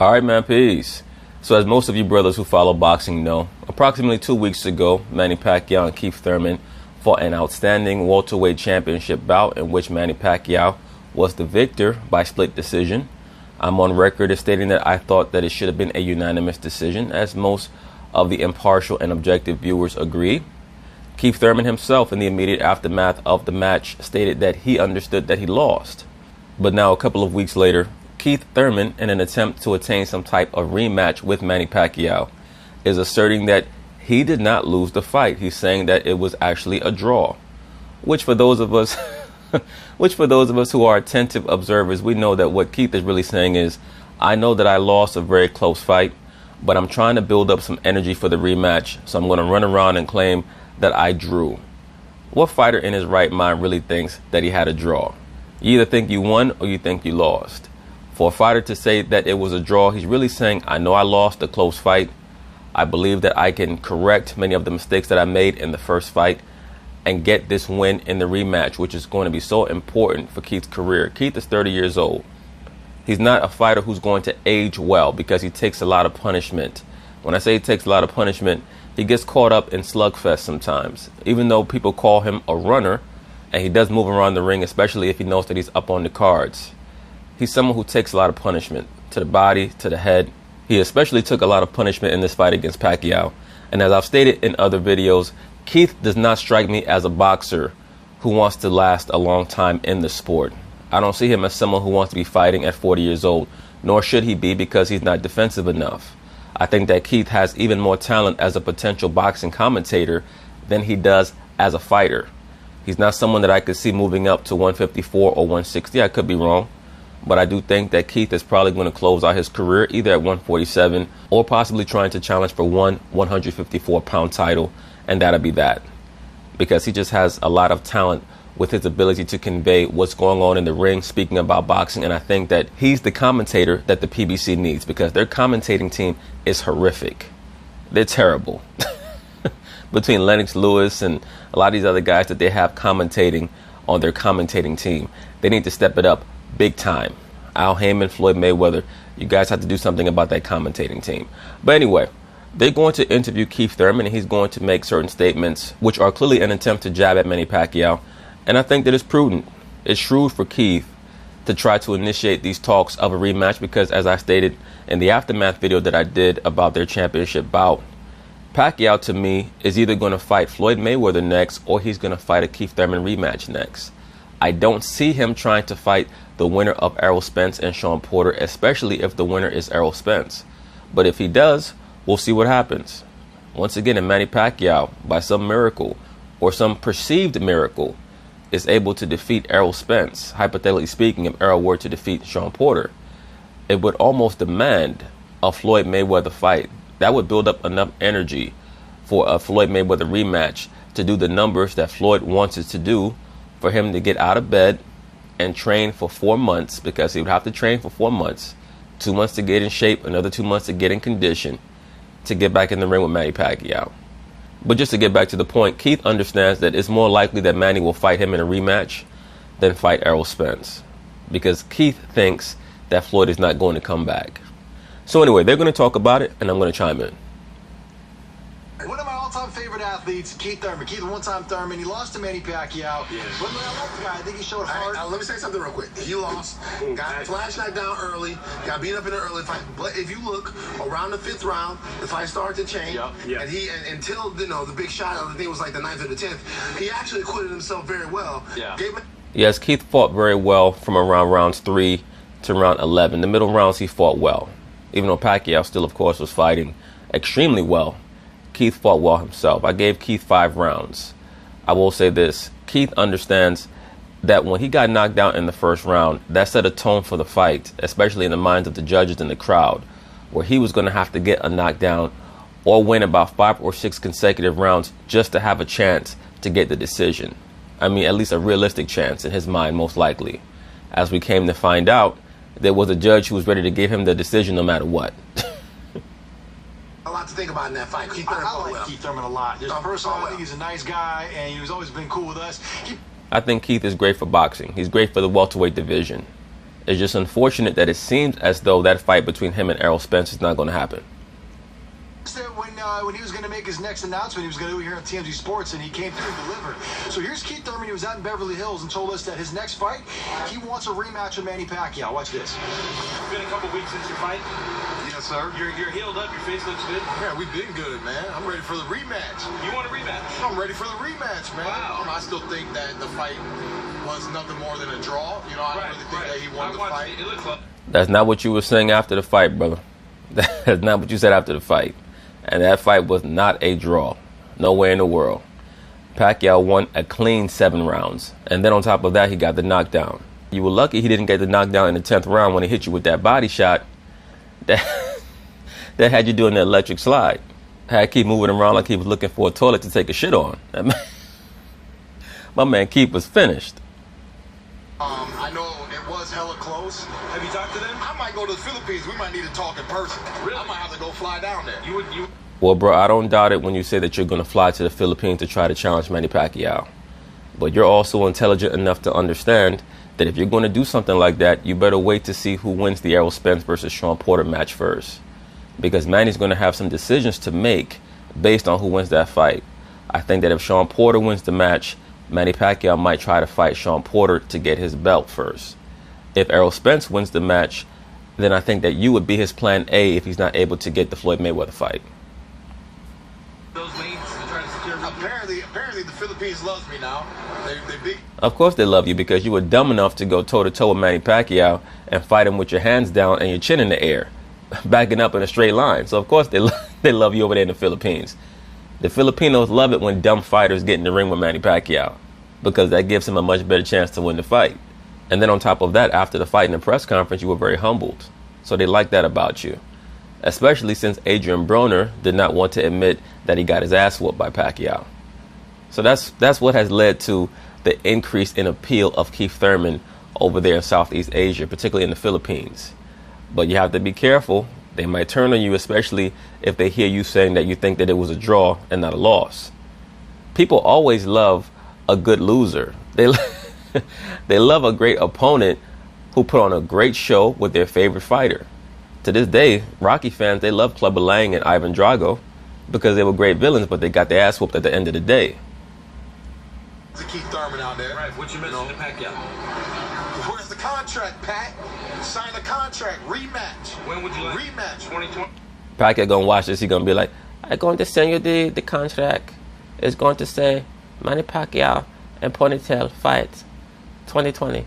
All right, man, peace. So as most of you brothers who follow boxing know, approximately 2 weeks ago, Manny Pacquiao and Keith Thurman fought an outstanding welterweight championship bout in which Manny Pacquiao was the victor by split decision. I'm on record as stating that I thought that it should have been a unanimous decision, as most of the impartial and objective viewers agree. Keith Thurman himself, in the immediate aftermath of the match, stated that he understood that he lost. But now, a couple of weeks later, Keith Thurman, in an attempt to attain some type of rematch with Manny Pacquiao, is asserting that he did not lose the fight. He's saying that it was actually a draw, which for those of us who are attentive observers, we know that what Keith is really saying is, I know that I lost a very close fight, but I'm trying to build up some energy for the rematch, so I'm going to run around and claim that I drew. What fighter in his right mind really thinks that he had a draw? You either think you won or you think you lost. For a fighter to say that it was a draw, he's really saying, I know I lost a close fight. I believe that I can correct many of the mistakes that I made in the first fight and get this win in the rematch, which is going to be so important for Keith's career. Keith is 30 years old. He's not a fighter who's going to age well because he takes a lot of punishment. When I say he takes a lot of punishment, he gets caught up in slugfest sometimes. Even though people call him a runner, and he does move around the ring, especially if he knows that he's up on the cards. He's someone who takes a lot of punishment to the body, to the head. He especially took a lot of punishment in this fight against Pacquiao. And as I've stated in other videos, Keith does not strike me as a boxer who wants to last a long time in the sport. I don't see him as someone who wants to be fighting at 40 years old, nor should he be, because he's not defensive enough. I think that Keith has even more talent as a potential boxing commentator than he does as a fighter. He's not someone that I could see moving up to 154 or 160. I could be wrong. But I do think that Keith is probably going to close out his career either at 147 or possibly trying to challenge for one 154-pound title, and that'll be that. Because he just has a lot of talent with his ability to convey what's going on in the ring, speaking about boxing, and I think that he's the commentator that the PBC needs, because their commentating team is horrific. They're terrible. Between Lennox Lewis and a lot of these other guys that they have commentating on their commentating team, they need to step it up big time. Al Heyman, Floyd Mayweather, you guys have to do something about that commentating team. But anyway, they're going to interview Keith Thurman, and he's going to make certain statements which are clearly an attempt to jab at Manny Pacquiao. And I think that it's prudent, it's shrewd for Keith to try to initiate these talks of a rematch, because as I stated in the aftermath video that I did about their championship bout, Pacquiao to me is either going to fight Floyd Mayweather next, or he's going to fight a Keith Thurman rematch next. I don't see him trying to fight the winner of Errol Spence and Sean Porter, especially if the winner is Errol Spence. But if he does, we'll see what happens. Once again, if Manny Pacquiao, by some miracle or some perceived miracle, is able to defeat Errol Spence, hypothetically speaking, if Errol were to defeat Sean Porter, it would almost demand a Floyd Mayweather fight. That would build up enough energy for a Floyd Mayweather rematch to do the numbers that Floyd wants it to do, for him to get out of bed and train for 4 months, because he would have to train for 4 months, 2 months to get in shape, another 2 months to get in condition, to get back in the ring with Manny Pacquiao. But just to get back to the point, Keith understands that it's more likely that Manny will fight him in a rematch than fight Errol Spence, because Keith thinks that Floyd is not going to come back. So anyway, they're going to talk about it, and I'm going to chime in. One of my all-time favorite athletes, Keith Thurman. Keith, one-time Thurman. He lost to Manny Pacquiao. Yeah. But I like the guy. I think he showed heart. Let me say something real quick. He lost. Got flash knocked down early. Got beat up in an early fight. But if you look around the 5th round, the fight started to change. Yeah. And until the big shot, I think it was like the 9th or the 10th, he actually acquitted himself very well. Yeah. Yes, Keith fought very well from around rounds 3 to round 11. The middle rounds he fought well, even though Pacquiao still, of course, was fighting extremely well. Keith fought well himself. I gave Keith 5 rounds. I will say this. Keith understands that when he got knocked out in the first round, that set a tone for the fight, especially in the minds of the judges and the crowd, where he was going to have to get a knockdown or win about 5 or 6 consecutive rounds just to have a chance to get the decision. I mean, at least a realistic chance in his mind, most likely. As we came to find out, there was a judge who was ready to give him the decision no matter what. A lot to think about in that fight. I like Keith Thurman a lot. Just personally, I think he's a nice guy, and he's always been cool with us. I think Keith is great for boxing. He's great for the welterweight division. It's just unfortunate that it seems as though that fight between him and Errol Spence is not going to happen. When he was going to make his next announcement, he was going to do it here on TMZ Sports, and he came through and delivered. So here's Keith Thurman. He was out in Beverly Hills and told us that his next fight, he wants a rematch with Manny Pacquiao. Watch this. It's been a couple weeks since your fight. Yes, sir. You're healed up. Your face looks good. Yeah, we've been good, man. I'm ready for the rematch. You want a rematch? I'm ready for the rematch, man. Wow. I still think that the fight was nothing more than a draw. You know, I don't really think that he won the fight. It looks like. That's not what you were saying after the fight, brother. That's not what you said after the fight. And that fight was not a draw. No way in the world. Pacquiao won a clean 7 rounds. And then on top of that, he got the knockdown. You were lucky he didn't get the knockdown in the 10th round when he hit you with that body shot that had you doing the electric slide. Had Keith moving around like he was looking for a toilet to take a shit on. My man Keith was finished. I know it was hella close. Have you talked to them? I might go to the Philippines. We might need to talk in person. Really? I might have to go fly down there. You. Well, bro, I don't doubt it when you say that you're going to fly to the Philippines to try to challenge Manny Pacquiao. But you're also intelligent enough to understand that if you're going to do something like that, you better wait to see who wins the Errol Spence versus Sean Porter match first. Because Manny's going to have some decisions to make based on who wins that fight. I think that if Sean Porter wins the match, Manny Pacquiao might try to fight Sean Porter to get his belt first. If Errol Spence wins the match, then I think that you would be his plan A if he's not able to get the Floyd Mayweather fight. Those lanes to try to secure. Apparently the Philippines loves me now. They big. Of course they love you because you were dumb enough to go toe-to-toe with Manny Pacquiao and fight him with your hands down and your chin in the air, backing up in a straight line. So of course they love you over there in the Philippines. The Filipinos love it when dumb fighters get in the ring with Manny Pacquiao because that gives him a much better chance to win the fight. And then on top of that, after the fight in the press conference, you were very humbled. So they like that about you. Especially since Adrian Broner did not want to admit that he got his ass whooped by Pacquiao. So that's what has led to the increase in appeal of Keith Thurman over there in Southeast Asia, particularly in the Philippines. But you have to be careful. They might turn on you, especially if they hear you saying that you think that it was a draw and not a loss. People always love a good loser. They love a great opponent who put on a great show with their favorite fighter. To this day, Rocky fans, they love Clubber Lang and Ivan Drago because they were great villains, but they got their ass whooped at the end of the day. Keith Thurman out there. Right. What's your message to Pacquiao? Where's the contract, Pat? Sign the contract. Rematch. When would you like? Rematch. 2020. Pacquiao gonna watch this. He gonna be like, "I'm going to send you the contract. It's going to say Manny Pacquiao and Ponytail fight 2020."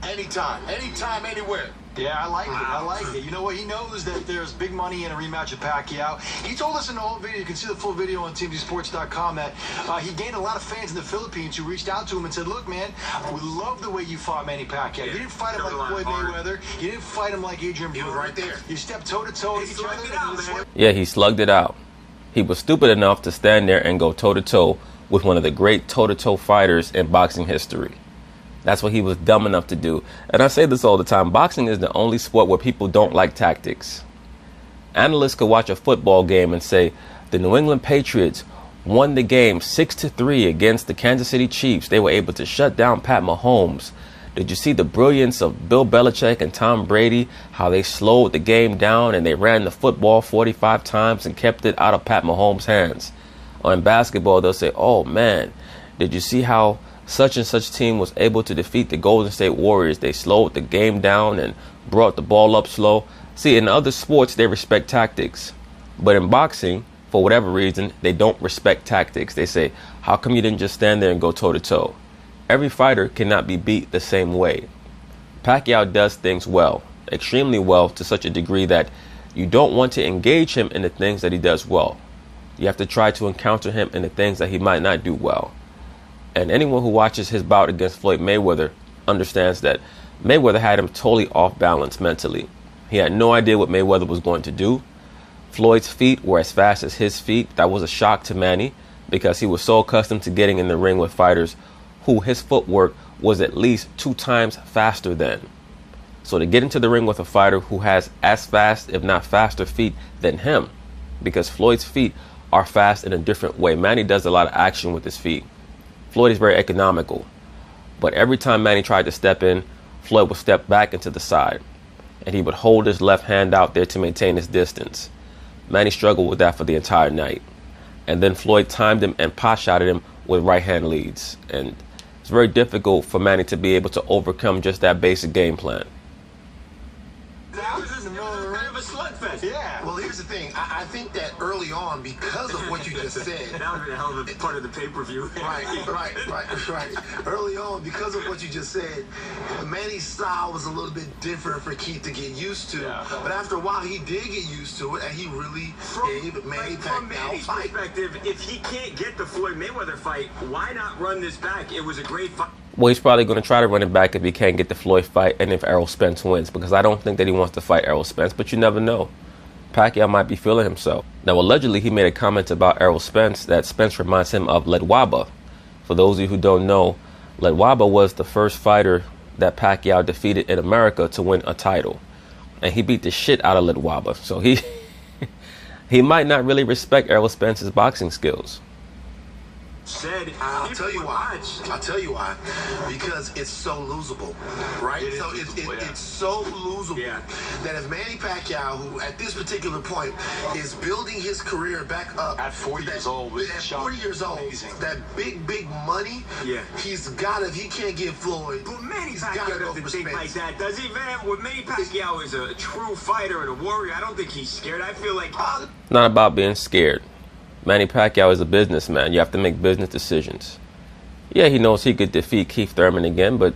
Anytime, anywhere. Yeah, I like it. I like it. You know what? He knows that there's big money in a rematch with Pacquiao. He told us in the whole video, you can see the full video on TMZSports.com, that he gained a lot of fans in the Philippines who reached out to him and said, "Look, man, we love the way you fought Manny Pacquiao. You didn't fight him like Floyd Mayweather. You didn't fight him like Adrian Broner. He was right there. You stepped toe-to-toe with each other." Yeah, he slugged it out. He was stupid enough to stand there and go toe-to-toe with one of the great toe-to-toe fighters in boxing history. That's what he was dumb enough to do. And I say this all the time. Boxing is the only sport where people don't like tactics. Analysts could watch a football game and say, the New England Patriots won the game 6-3 against the Kansas City Chiefs. They were able to shut down Pat Mahomes. Did you see the brilliance of Bill Belichick and Tom Brady, how they slowed the game down and they ran the football 45 times and kept it out of Pat Mahomes' hands? Or in basketball, they'll say, oh man, did you see how such and such team was able to defeat the Golden State Warriors? They slowed the game down and brought the ball up slow. See, in other sports, they respect tactics. But in boxing, for whatever reason, they don't respect tactics. They say, how come you didn't just stand there and go toe-to-toe? Every fighter cannot be beat the same way. Pacquiao does things well, extremely well, to such a degree that you don't want to engage him in the things that he does well. You have to try to encounter him in the things that he might not do well. And anyone who watches his bout against Floyd Mayweather understands that Mayweather had him totally off balance mentally. He had no idea what Mayweather was going to do. Floyd's feet were as fast as his feet. That was a shock to Manny because he was so accustomed to getting in the ring with fighters who his footwork was at least 2 times faster than. So to get into the ring with a fighter who has as fast, if not faster, feet than him, because Floyd's feet are fast in a different way. Manny does a lot of action with his feet. Floyd is very economical. But every time Manny tried to step in, Floyd would step back into the side, and he would hold his left hand out there to maintain his distance. Manny struggled with that for the entire night. And then Floyd timed him and pot-shotted him with right-hand leads. And it's very difficult for Manny to be able to overcome just that basic game plan. Yeah. Well, here's the thing. I think that early on, because of what you just said, that would be a hell of a part of the pay-per-view. Right. Early on, because of what you just said, Manny's style was a little bit different for Keith to get used to. Yeah. But after a while, he did get used to it, and he really gave Manny Pacquiao a fight. From Manny's perspective, if he can't get the Floyd Mayweather fight, why not run this back? It was a great fight. Well, he's probably going to try to run it back if he can't get the Floyd fight and if Errol Spence wins, because I don't think that he wants to fight Errol Spence, but you never know. Pacquiao might be feeling himself. Now, allegedly, he made a comment about Errol Spence that Spence reminds him of Ledwaba. For those of you who don't know, Ledwaba was the first fighter that Pacquiao defeated in America to win a title. And he beat the shit out of Ledwaba. So he might not really respect Errol Spence's boxing skills. I'll tell you why. Because it's so losable, right? It's so losable that if Manny Pacquiao, who at this particular point is building his career back up at 40 years old, that big money, he's got it. If he can't get Floyd, but Manny's not going to think like that, does he, Van? When Manny Pacquiao is a true fighter and a warrior, I don't think he's scared. I feel like not about being scared. Manny Pacquiao is a businessman. You have to make business decisions. Yeah, he knows he could defeat Keith Thurman again, but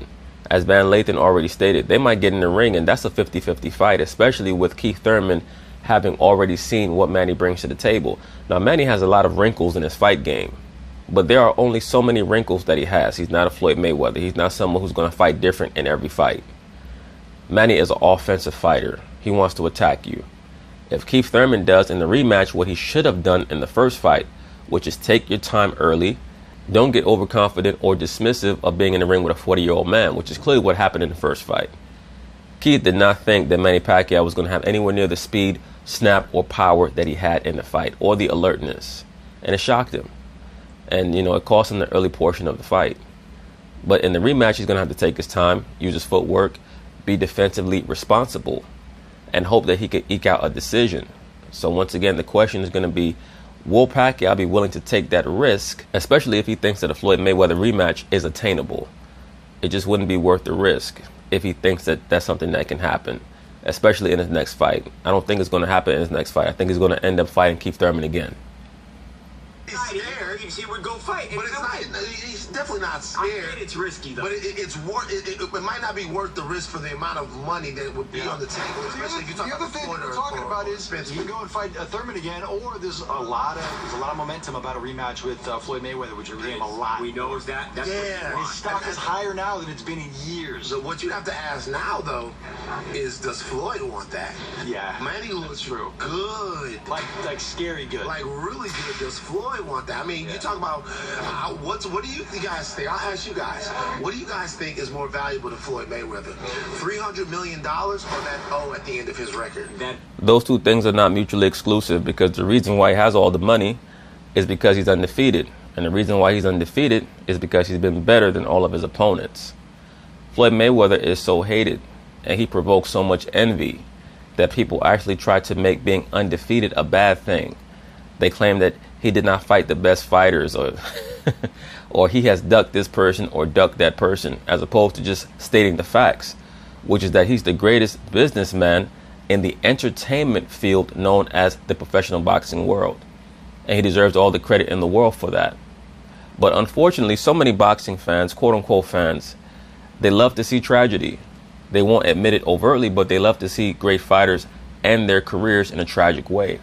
as Van Lathan already stated, they might get in the ring, and that's a 50-50 fight, especially with Keith Thurman having already seen what Manny brings to the table. Now, Manny has a lot of wrinkles in his fight game, but there are only so many wrinkles that he has. He's not a Floyd Mayweather. He's not someone who's going to fight different in every fight. Manny is an offensive fighter. He wants to attack you. If Keith Thurman does in the rematch what he should have done in the first fight, which is take your time early, don't get overconfident or dismissive of being in the ring with a 40-year-old man, which is clearly what happened in the first fight. Keith did not think that Manny Pacquiao was going to have anywhere near the speed, snap, or power that he had in the fight, or the alertness. And it shocked him. And, it cost him the early portion of the fight. But in the rematch, he's going to have to take his time, use his footwork, be defensively responsible, and hope that he could eke out a decision. So once again, the question is going to be, will Pacquiao be willing to take that risk, especially if he thinks that a Floyd Mayweather rematch is attainable? It just wouldn't be worth the risk if he thinks that that's something that can happen, especially in his next fight. I don't think it's going to happen in his next fight. I think he's going to end up fighting Keith Thurman again. He's scared. He would go fight. But he's definitely not scared. I get it's risky, though. But it might not be worth the risk for the amount of money that would be on the table. Especially if you talk the other about thing we're talking about is he can go and fight Thurman again, or there's a lot of momentum about a rematch with Floyd Mayweather, which would game a lot. We know that. That's his stock is higher now than it's been in years. So what you have to ask now, though, is does Floyd want that? Yeah, Manny looks good, like scary good, like really good. Does Floyd want that? I mean, you talk about what do you guys think? I'll ask you guys. What do you guys think is more valuable to Floyd Mayweather? $300 million or that O at the end of his record? Those two things are not mutually exclusive, because the reason why he has all the money is because he's undefeated. And the reason why he's undefeated is because he's been better than all of his opponents. Floyd Mayweather is so hated, and he provokes so much envy, that people actually try to make being undefeated a bad thing. They claim that he did not fight the best fighters, or or he has ducked this person or ducked that person, as opposed to just stating the facts, which is that he's the greatest businessman in the entertainment field known as the professional boxing world. And he deserves all the credit in the world for that. But unfortunately, so many boxing fans, quote-unquote fans, they love to see tragedy. They won't admit it overtly, but they love to see great fighters end their careers in a tragic way.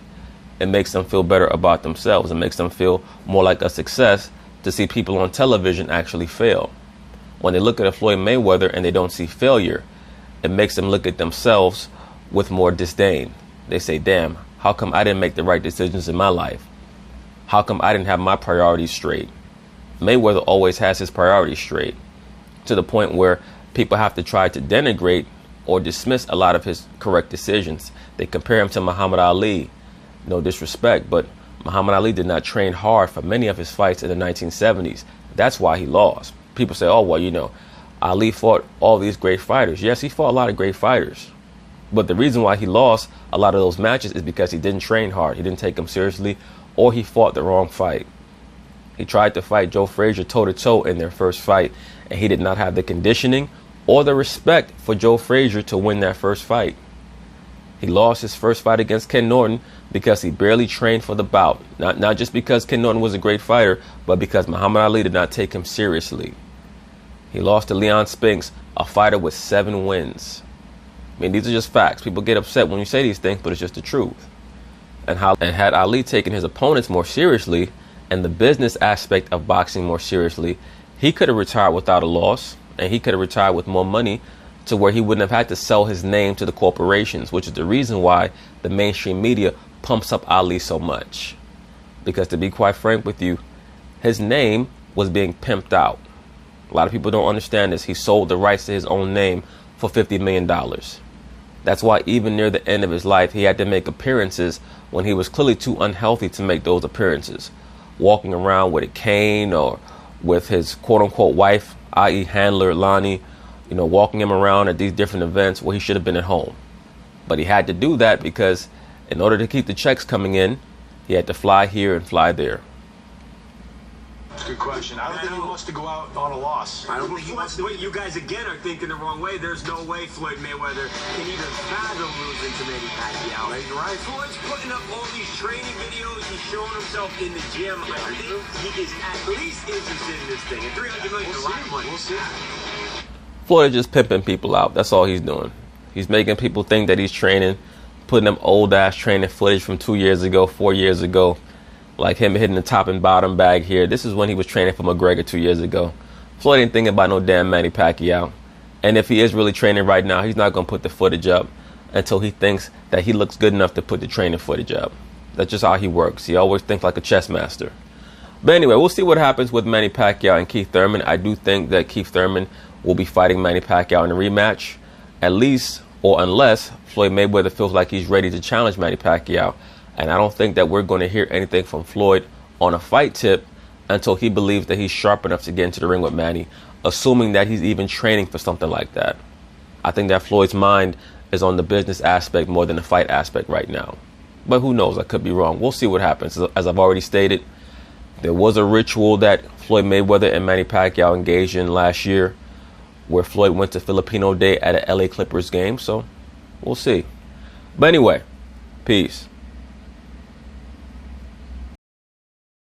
It makes them feel better about themselves. It makes them feel more like a success to see people on television actually fail. When they look at a Floyd Mayweather and they don't see failure, it makes them look at themselves with more disdain. They say, damn, how come I didn't make the right decisions in my life? How come I didn't have my priorities straight? Mayweather always has his priorities straight, to the point where people have to try to denigrate or dismiss a lot of his correct decisions. They compare him to Muhammad Ali. No disrespect, but Muhammad Ali did not train hard for many of his fights in the 1970s. That's why he lost. People say, oh, well, Ali fought all these great fighters. Yes, he fought a lot of great fighters. But the reason why he lost a lot of those matches is because he didn't train hard. He didn't take them seriously, or he fought the wrong fight. He tried to fight Joe Frazier toe-to-toe in their first fight, and he did not have the conditioning or the respect for Joe Frazier to win that first fight. He lost his first fight against Ken Norton because he barely trained for the bout. Not just because Ken Norton was a great fighter, but because Muhammad Ali did not take him seriously. He lost to Leon Spinks, a fighter with 7 wins. I mean, these are just facts. People get upset when you say these things, but it's just the truth. And had Ali taken his opponents more seriously and the business aspect of boxing more seriously, he could have retired without a loss, and he could have retired with more money to where he wouldn't have had to sell his name to the corporations, which is the reason why the mainstream media pumps up Ali so much. Because to be quite frank with you, his name was being pimped out. A lot of people don't understand this. He sold the rights to his own name for $50 million. That's why even near the end of his life, he had to make appearances when he was clearly too unhealthy to make those appearances. Walking around with a cane or with his quote-unquote wife, i.e. handler Lonnie, walking him around at these different events where he should have been at home. But he had to do that because in order to keep the checks coming in, he had to fly here and fly there. Good question. I don't think he wants to go out on a loss. I don't think he wants to. You guys again are thinking the wrong way. There's no way Floyd Mayweather can even fathom losing to Manny Pacquiao. Right. Floyd's putting up all these training videos. He's showing himself in the gym. I think he is at least interested in this thing. And $300 million is a lot of money. We'll see. Floyd is just pimping people out. That's all he's doing. He's making people think that he's training, putting them old-ass training footage from 2 years ago, 4 years ago, like him hitting the top and bottom bag here. This is when he was training for McGregor 2 years ago. Floyd ain't thinking about no damn Manny Pacquiao. And if he is really training right now, he's not going to put the footage up until he thinks that he looks good enough to put the training footage up. That's just how he works. He always thinks like a chess master. But anyway, we'll see what happens with Manny Pacquiao and Keith Thurman. I do think that Keith Thurman will be fighting Manny Pacquiao in a rematch, at least or unless Floyd Mayweather feels like he's ready to challenge Manny Pacquiao. And I don't think that we're going to hear anything from Floyd on a fight tip until he believes that he's sharp enough to get into the ring with Manny, assuming that he's even training for something like that. I think that Floyd's mind is on the business aspect more than the fight aspect right now. But who knows? I could be wrong. We'll see what happens. As I've already stated, there was a ritual that Floyd Mayweather and Manny Pacquiao engaged in last year where Floyd went to Filipino Day at a LA Clippers game. So we'll see. But anyway, peace.